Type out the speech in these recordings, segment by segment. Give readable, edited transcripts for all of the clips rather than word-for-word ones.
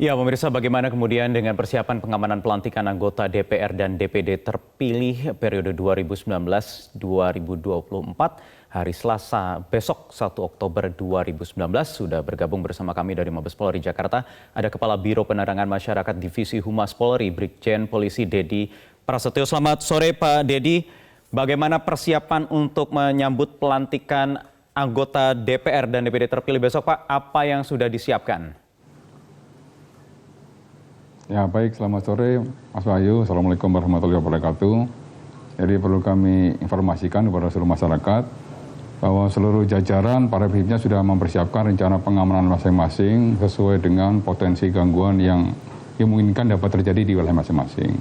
Ya, pemirsa, bagaimana kemudian dengan persiapan pengamanan pelantikan anggota DPR dan DPD terpilih periode 2019-2024 hari Selasa besok 1 Oktober 2019 sudah bergabung bersama kami dari Mabes Polri Jakarta. Ada Kepala Biro Penerangan Masyarakat Divisi Humas Polri, Brigjen Polisi Dedi Prasetyo. Selamat sore Pak Dedi, bagaimana persiapan untuk menyambut pelantikan anggota DPR dan DPD terpilih besok Pak? Apa yang sudah disiapkan? Ya baik, selamat sore Mas Wahyu. Assalamualaikum warahmatullahi wabarakatuh. Jadi perlu kami informasikan kepada seluruh masyarakat bahwa seluruh jajaran para pihaknya sudah mempersiapkan rencana pengamanan masing-masing sesuai dengan potensi gangguan yang dimungkinkan dapat terjadi di wilayah masing-masing.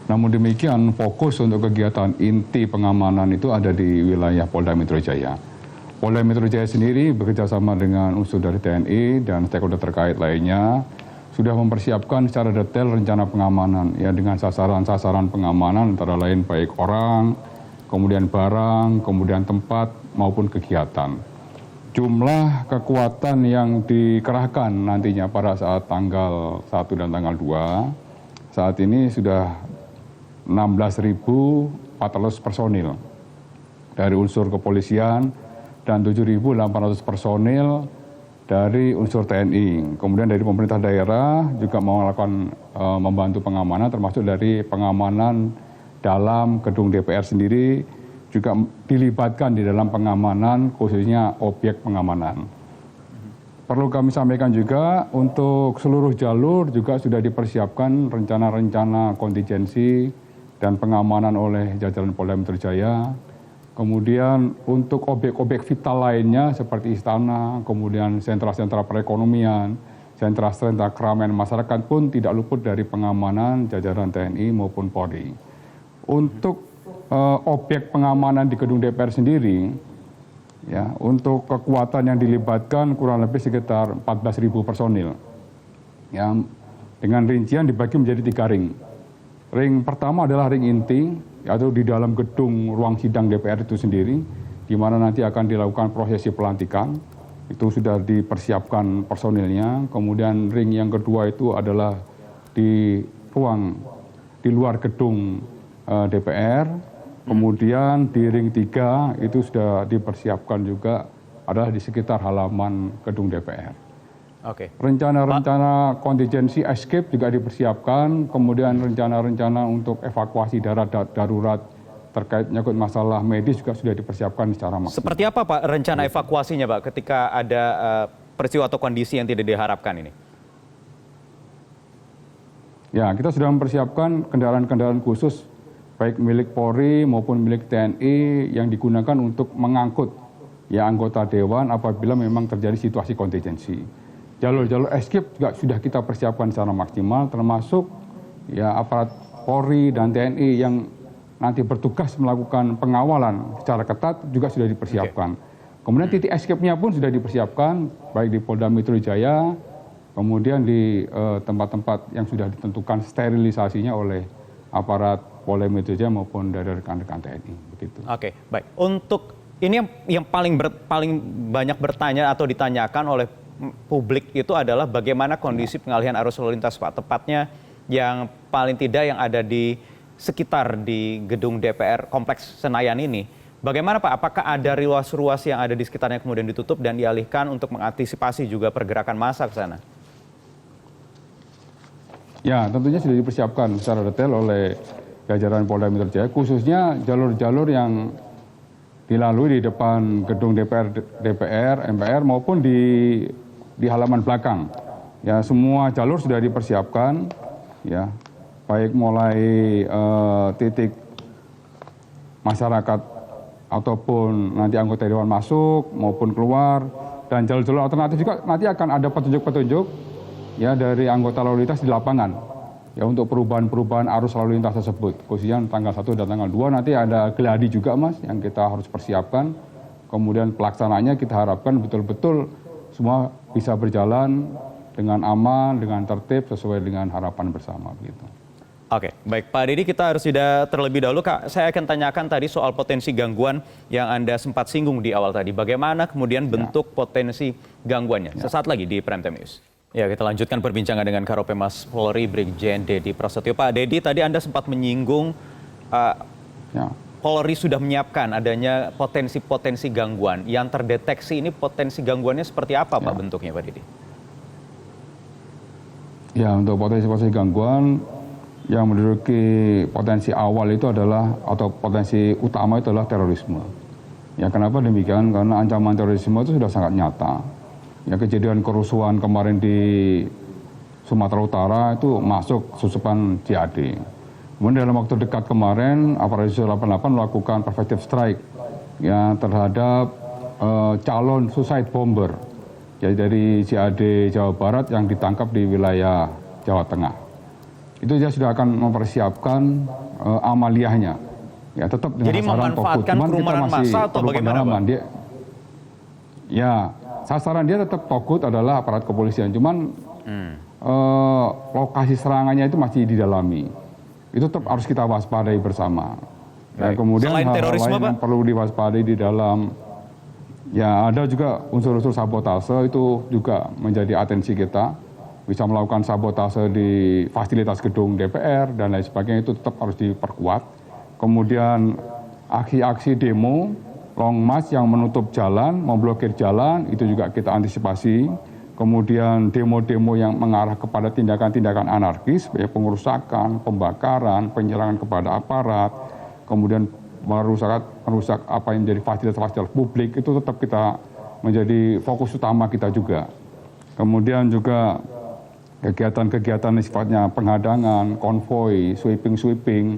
Namun demikian, fokus untuk kegiatan inti pengamanan itu ada di wilayah Polda Metro Jaya. Polda Metro Jaya sendiri bekerjasama dengan unsur dari TNI dan stakeholder terkait lainnya sudah mempersiapkan secara detail rencana pengamanan ya dengan sasaran-sasaran pengamanan antara lain baik orang, kemudian barang, kemudian tempat maupun kegiatan. Jumlah kekuatan yang dikerahkan nantinya pada saat tanggal 1 dan tanggal 2 saat ini sudah 16.400 personil dari unsur kepolisian dan 7.800 personil dari unsur TNI. Kemudian dari pemerintah daerah juga melakukan membantu pengamanan, termasuk dari pengamanan dalam gedung DPR sendiri juga dilibatkan di dalam pengamanan khususnya objek pengamanan. Perlu kami sampaikan juga untuk seluruh jalur juga sudah dipersiapkan rencana-rencana kontingensi dan pengamanan oleh jajaran Polda Metro Jaya. Kemudian untuk objek-objek vital lainnya seperti istana, kemudian sentra-sentra perekonomian, sentra-sentra keramaian masyarakat pun tidak luput dari pengamanan jajaran TNI maupun Polri. Untuk objek pengamanan di gedung DPR sendiri, ya untuk kekuatan yang dilibatkan kurang lebih sekitar 14.000 personil. Yang dengan rincian dibagi menjadi 3 ring. Ring pertama adalah ring inti, yaitu di dalam gedung ruang sidang DPR itu sendiri, di mana nanti akan dilakukan prosesi pelantikan. Itu sudah dipersiapkan personilnya. Kemudian ring yang kedua itu adalah di luar gedung DPR. Kemudian di ring 3 itu sudah dipersiapkan juga adalah di sekitar halaman gedung DPR. Oke. Rencana-rencana kontingensi escape juga dipersiapkan, kemudian rencana-rencana untuk evakuasi darurat terkait menyangkut masalah medis juga sudah dipersiapkan secara maksimal. Seperti apa Pak rencana evakuasinya Pak ketika ada peristiwa atau kondisi yang tidak diharapkan ini? Ya, kita sudah mempersiapkan kendaraan-kendaraan khusus baik milik Polri maupun milik TNI yang digunakan untuk mengangkut ya anggota dewan apabila memang terjadi situasi kontingensi. Jalur-jalur escape juga sudah kita persiapkan secara maksimal, termasuk ya aparat Polri dan TNI yang nanti bertugas melakukan pengawalan secara ketat juga sudah dipersiapkan. Kemudian titik escape-nya pun sudah dipersiapkan, baik di Polda Metro Jaya, kemudian di tempat-tempat yang sudah ditentukan sterilisasinya oleh aparat Polda Metro Jaya maupun dari rekan-rekan TNI. Begitu. Oke, baik. Untuk ini yang paling banyak bertanya atau ditanyakan oleh publik itu adalah bagaimana kondisi pengalihan arus lalu lintas Pak, tepatnya yang paling tidak yang ada di sekitar di gedung DPR Kompleks Senayan ini. Bagaimana Pak, apakah ada ruas-ruas yang ada di sekitarnya kemudian ditutup dan dialihkan untuk mengantisipasi juga pergerakan massa ke sana? Ya, tentunya sudah dipersiapkan secara detail oleh jajaran Polda Metro Jaya, khususnya jalur-jalur yang dilalui di depan gedung DPR, MPR maupun di halaman belakang. Ya, semua jalur sudah dipersiapkan, ya, baik mulai titik masyarakat ataupun nanti anggota dewan masuk maupun keluar, dan jalur-jalur alternatif juga nanti akan ada petunjuk-petunjuk ya dari anggota lalu lintas di lapangan. Ya untuk perubahan-perubahan arus lalu lintas tersebut, khususnya tanggal 1 dan tanggal 2 nanti ada geladi juga Mas yang kita harus persiapkan. Kemudian pelaksanaannya kita harapkan betul-betul semua bisa berjalan dengan aman, dengan tertib sesuai dengan harapan bersama gitu. Oke, baik Pak Dedi, kita harus jeda terlebih dahulu Kak. Saya akan tanyakan tadi soal potensi gangguan yang Anda sempat singgung di awal tadi. Bagaimana kemudian bentuk potensi gangguannya? Sesaat lagi di Prime Time News. Ya, kita lanjutkan perbincangan dengan Karopenmas Polri Brigjen Dedi Prasetyo. Pak Dedi, tadi Anda sempat menyinggung Ya. Polri sudah menyiapkan adanya potensi-potensi gangguan. Yang terdeteksi ini potensi gangguannya seperti apa, Pak, bentuknya, Pak Dedi? Ya, untuk potensi-potensi gangguan yang menduduki potensi awal itu adalah, atau potensi utama itu adalah terorisme. Ya, kenapa demikian? Karena ancaman terorisme itu sudah sangat nyata. Ya, kejadian kerusuhan kemarin di Sumatera Utara itu masuk susupan JAD. Kemudian dalam waktu dekat kemarin, aparat 88 melakukan preventive strike ya terhadap calon suicide bomber, jadi dari JAD Jawa Barat yang ditangkap di wilayah Jawa Tengah. Itu dia sudah akan mempersiapkan amaliyahnya. Ya, tetap dengan jadi sasaran memanfaatkan kerumunan massa atau bagaimana, Pak? Ya, sasaran dia tetap Togut adalah aparat kepolisian, cuman lokasi serangannya itu masih didalami. Itu tetap harus kita waspadai bersama. Ya, kemudian selain hal-hal terorisme, lain Pak, yang perlu diwaspadai di dalam, ya ada juga unsur-unsur sabotase, itu juga menjadi atensi kita. Bisa melakukan sabotase di fasilitas gedung DPR dan lain sebagainya, itu tetap harus diperkuat. Kemudian aksi-aksi demo, long march yang menutup jalan, memblokir jalan, itu juga kita antisipasi. Kemudian demo-demo yang mengarah kepada tindakan-tindakan anarkis, pengerusakan, pembakaran, penyerangan kepada aparat, kemudian merusak apa yang menjadi fasilitas-fasilitas publik, itu tetap kita menjadi fokus utama kita juga. Kemudian juga kegiatan-kegiatan sifatnya penghadangan, konvoi, sweeping-sweeping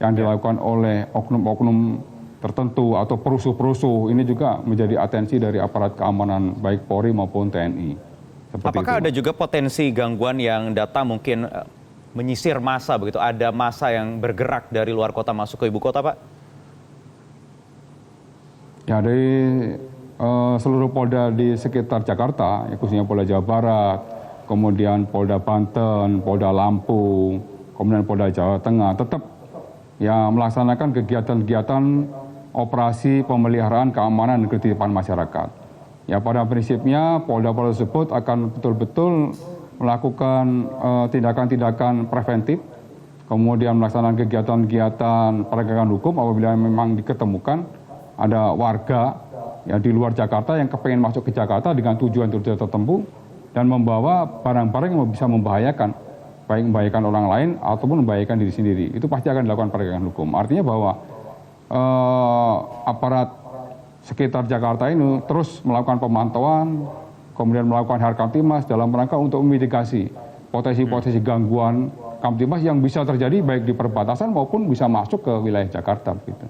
yang dilakukan oleh oknum-oknum tertentu atau perusuh-perusuh, ini juga menjadi atensi dari aparat keamanan baik Polri maupun TNI. Apakah ada juga potensi gangguan yang data mungkin menyisir massa begitu? Ada massa yang bergerak dari luar kota masuk ke ibu kota, Pak? Ya, dari seluruh Polda di sekitar Jakarta, khususnya Polda Jawa Barat, kemudian Polda Banten, Polda Lampung, kemudian Polda Jawa Tengah, tetap ya melaksanakan kegiatan-kegiatan operasi pemeliharaan keamanan dan ketertiban masyarakat. Ya, pada prinsipnya Polda-Polda tersebut akan betul-betul melakukan tindakan-tindakan preventif, kemudian melaksanakan kegiatan-kegiatan penegakan hukum apabila memang diketemukan ada warga ya di luar Jakarta yang kepengen masuk ke Jakarta dengan tujuan-tujuan tertentu dan membawa barang-barang yang bisa membahayakan, baik membahayakan orang lain ataupun membahayakan diri sendiri. Itu pasti akan dilakukan penegakan hukum. Artinya bahwa aparat sekitar Jakarta ini terus melakukan pemantauan, kemudian melakukan Harkamtimas dalam rangka untuk memitigasi potensi-potensi gangguan Kamtimas yang bisa terjadi baik di perbatasan maupun bisa masuk ke wilayah Jakarta. Gitu.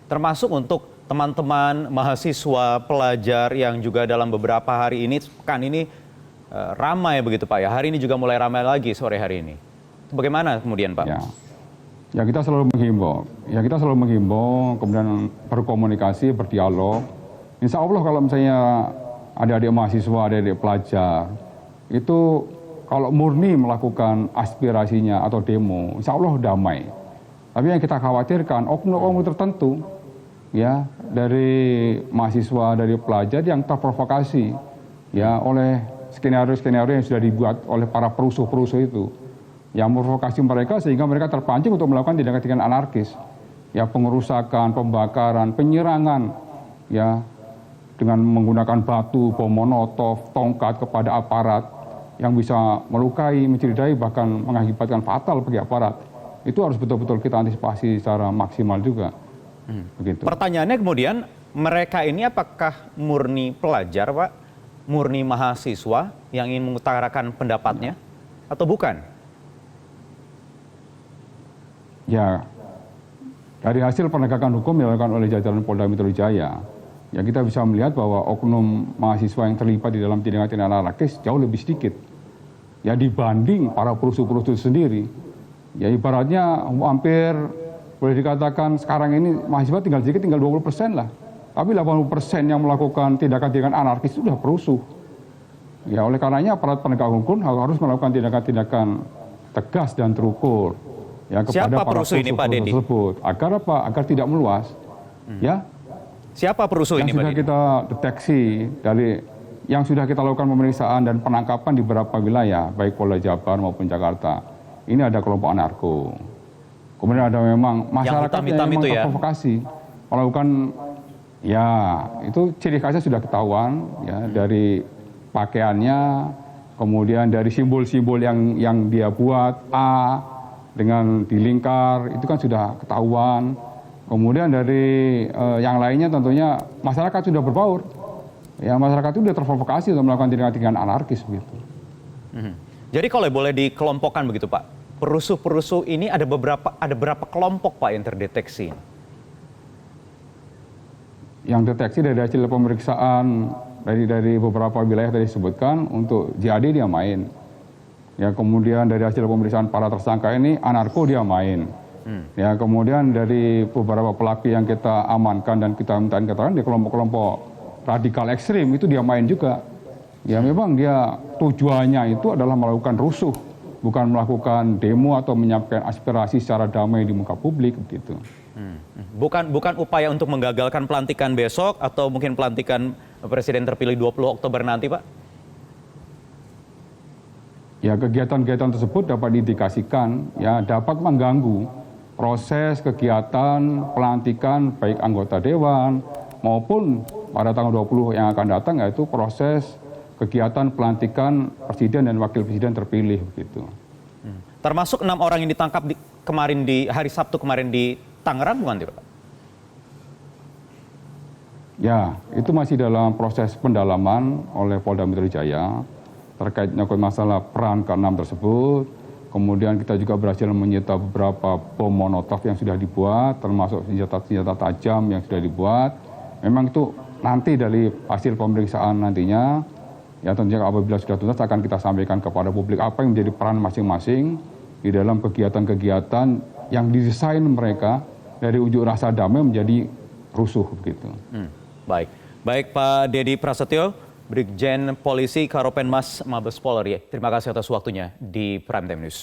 Termasuk untuk teman-teman mahasiswa, pelajar yang juga dalam beberapa hari ini, pekan ini ramai begitu, Pak ya. Hari ini juga mulai ramai lagi sore hari ini. Bagaimana kemudian, Pak? Ya, kita selalu menghimbau, kemudian berkomunikasi, berdialog. Insya Allah kalau misalnya adik-adik mahasiswa, adik-adik pelajar, itu kalau murni melakukan aspirasinya atau demo, insya Allah damai. Tapi yang kita khawatirkan, oknum-oknum tertentu, ya dari mahasiswa, dari pelajar yang terprovokasi, ya oleh skenario-skenario yang sudah dibuat oleh para perusuh-perusuh itu, yang memprovokasi mereka sehingga mereka terpancing untuk melakukan tindakan-tindakan anarkis, ya pengerusakan, pembakaran, penyerangan, ya dengan menggunakan batu, bom molotov, tongkat kepada aparat yang bisa melukai, mencederai, bahkan mengakibatkan fatal bagi aparat. Itu harus betul-betul kita antisipasi secara maksimal juga. Begitu. Pertanyaannya kemudian, mereka ini apakah murni pelajar, Pak? Murni mahasiswa yang ingin mengutarakan pendapatnya atau bukan? Ya, dari hasil penegakan hukum yang dilakukan oleh jajaran Polda Metro Jaya, ya kita bisa melihat bahwa oknum mahasiswa yang terlibat di dalam tindakan-tindakan anarkis jauh lebih sedikit. Ya dibanding para perusuh-perusuh sendiri. Ya ibaratnya hampir boleh dikatakan sekarang ini mahasiswa tinggal sedikit, tinggal 20% lah. Tapi 80% yang melakukan tindakan-tindakan anarkis itu sudah perusuh. Ya oleh karenanya aparat penegak hukum harus melakukan tindakan-tindakan tegas dan terukur. Ya, kepada siapa para perusuh ini, Pak Dedi? Tersebut. Agar apa? Agar tidak meluas. Ya. Siapa perusuh ini, Pak Dedi? Yang sudah kita deteksi dari yang sudah kita lakukan pemeriksaan dan penangkapan di beberapa wilayah, baik Polda Jabar maupun Jakarta, ini ada kelompok anarko. Kemudian ada memang masyarakat yang memang itu ya? terprovokasi melakukan, ya itu ciri khasnya sudah ketahuan ya, dari pakaiannya, kemudian dari simbol-simbol yang dia buat, A dengan dilingkar, itu kan sudah ketahuan. Kemudian dari yang lainnya tentunya masyarakat sudah berbaur. Ya, masyarakat itu sudah terprovokasi untuk melakukan tindakan-tindakan anarkis begitu. Jadi kalau boleh dikelompokkan begitu Pak, perusuh-perusuh ini ada berapa kelompok Pak yang terdeteksi? Yang deteksi dari hasil pemeriksaan dari beberapa wilayah tadi disebutkan, untuk JAD dia main. Ya, kemudian dari hasil pemeriksaan para tersangka ini anarko dia main. Ya, kemudian dari beberapa pelaku yang kita amankan dan kita mintain keterangan di kelompok-kelompok radikal ekstrim itu dia main juga. Ya, memang dia tujuannya itu adalah melakukan rusuh, bukan melakukan demo atau menyampaikan aspirasi secara damai di muka publik gitu. Bukan upaya untuk menggagalkan pelantikan besok atau mungkin pelantikan Presiden terpilih 20 Oktober nanti, Pak? Ya, kegiatan-kegiatan tersebut dapat diindikasikan ya dapat mengganggu proses kegiatan pelantikan baik anggota dewan maupun pada tanggal 20 yang akan datang, yaitu proses kegiatan pelantikan presiden dan wakil presiden terpilih begitu. Termasuk 6 orang yang ditangkap kemarin di hari Sabtu kemarin di Tangerang bukan, Pak? Ya, itu masih dalam proses pendalaman oleh Polda Metro Jaya terkait menyangkut masalah peran ke-6 tersebut. Kemudian kita juga berhasil menyita beberapa bom molotov yang sudah dibuat, termasuk senjata-senjata tajam yang sudah dibuat. Memang itu nanti dari hasil pemeriksaan nantinya, ya tentunya apabila sudah tuntas akan kita sampaikan kepada publik apa yang menjadi peran masing-masing di dalam kegiatan-kegiatan yang didesain mereka dari unjuk rasa damai menjadi rusuh begitu. Baik Pak Dedi Prasetyo, Brigjen Polisi Karopenmas Mabes Polri. Terima kasih atas waktunya di Prime Time News.